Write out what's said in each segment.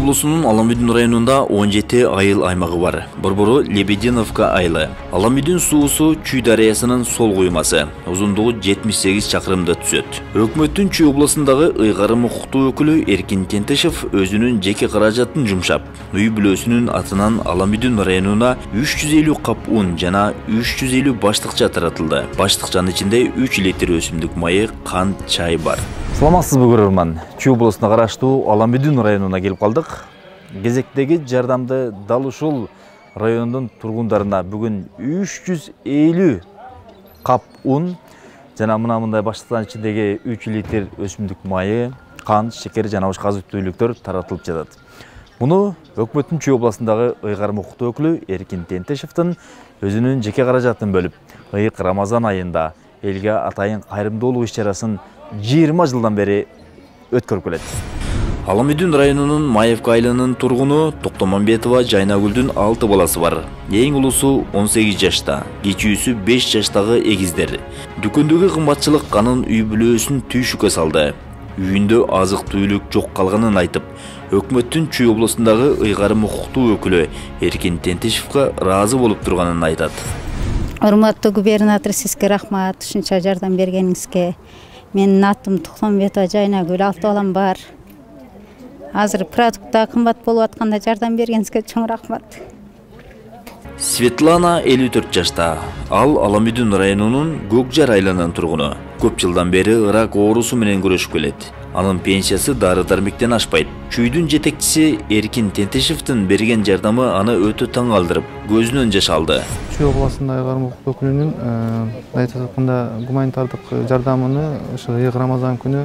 облусунун Аламүйдүн районунда 17 айыл аймагы бар. Борбору Лебединовка айылы. Аламүйдүн суусу Чүй дарыясынын сол куймасы. Узундугу 78 чакырымды түзөт. Өкмөттүн Чүй областындагы ыйгарым укуктуу өкүлү Эркин Тентешев өзүнүн жеке каражатын жумшап, үй бүлөсүнүн атынан Аламүйдүн районуна 350 кап ун жана 350 баштыкча таратылды. Баштыкчанын ичинде 3 литр өсүмдүк майы, кант, чай бар. Саламатсызбы көрөрман. Чүй облусуна караштуу Аламүйдүн районуна келип калдык. Кезектеги жардамды дал ушул райондун тургундарына бүгүн 350 кап ун жана мындай баштыктан ичиндеги 3 литр өсүмдүк майы, кант, шекер жана башка азык-түлүктөр таратылып жатат. Муну өкмөттүн Чүй областындагы ыйгарым укуктуу өкүлү Эркин Тентешевдин өзүнүн жеке каражатын бөлүп, ыйык Рамазан айында элге атайын кайрымдуулук иш-чарасын 20 жылдан бери өткөрүп келет. Аламүйдүн районунун Маевка айылынын тургуну Токтомамбетова Жайнагүлдүн 6 баласы бар. Эң улусу 18 жашта, кичүүсү 5 жаштагы эгиздер. Дүкөндөгү кымбатчылык анын үй бүлөсүн түйшүккө салды. Үйүндө азык-түлүк жок калганын айтып, өкмөттүн Чүй областындагы ыйгарым укуктуу өкүлү Эркин Тентешевге ыраазы болуп турганын айтат. Урматтуу губернатор, сизге рахмат, ушунча жардам бергениңизге. Менин атым Токтомамбетова Жайнагүл, 6 балам бар. Азыр продукта кымбат болуп атканда жардам бергениңизге чоң рахмат. Светлана 54 жашта. Ал Аламүйдүн районунун Көкжар айылынын тургуну. Көп жылдан бери ырак оорусу менен күрөшүп келет. Анын пенсиясы дары-дармектен ашпайт. Чүйдүн жетекчиси Эркин Тентешевдин берген жардамы аны өтө таң калтырып, көзүнөн жаш алды. Чүй областында ыйгарым укуктуу өкүлүнүн айтып атканда гуманитардык жардамыны ошо ыйык Рамазан күнү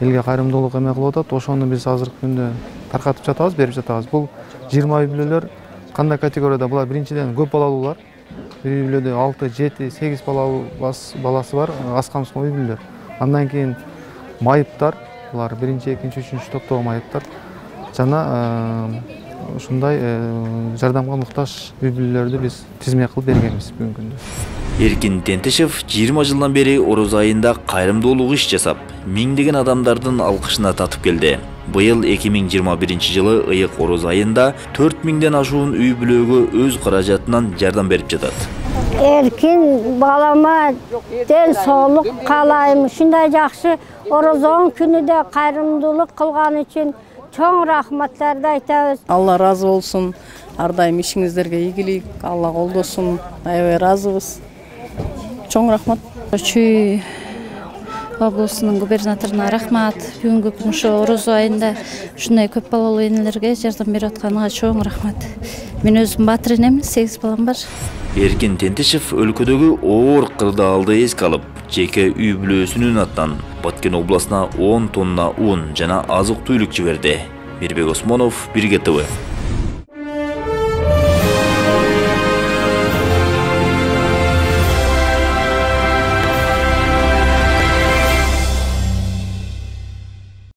элге кайрымдуулук эме кылып атат. Ошону биз азыркы күндө таркатып жатабыз, берип жатабыз. Бул 20 үй бүлөлөр кандай категорияда? Булар биринчиден көп балалуулар. Бир үй бүлөдө 6, 7, 8 баласы бар, аз камсыз үй бүлөлөр. Андан кийин майыптар, булар биринчи, экинчи, үчүнчү топтогу майыптар. Жана ушундай жардамга муктаж үй бүлөлөрдү биз тизме кылып бергенбиз бүгүнкү күндө. Эркин Тентешев 20 жылдан бери Ороз айында кайрымдуулук иш жасап, миңдеген адамдардын алкышына татып келди. Быйыл 2021 жылы ыйык Ороз айында 4000ден ашуун үй бүлөгө өз каражатынан жардам берип жатат. Эркин балама ден соолук каалайм. Ушундай жакшы Орозон күнүдө кайрымдуулук кылган үчүн чоң рахматтарды айтабыз. Алла разы болсун. Ар дайым ишиңиздерге ийгилик, Алла колдосун. Аябай разыбыз. Чоң рахмат. Чүй облусунун губернаторуна рахмат. Бүгүнкү күн ошо Ороз айында ушундай көп балалуу энелерге жардам берип атканына чоң рахмат. Мен өзүм батыр энемин, 8 балам бар. Эркин Тентешев өлкөдөгү оор кырдаалды эске алып, жеке үй бүлөсүнүн атынан Баткен областына 10 тонна un жана азык-түлүк жиберди. Мирбек Осмонов, Бирге ТВ.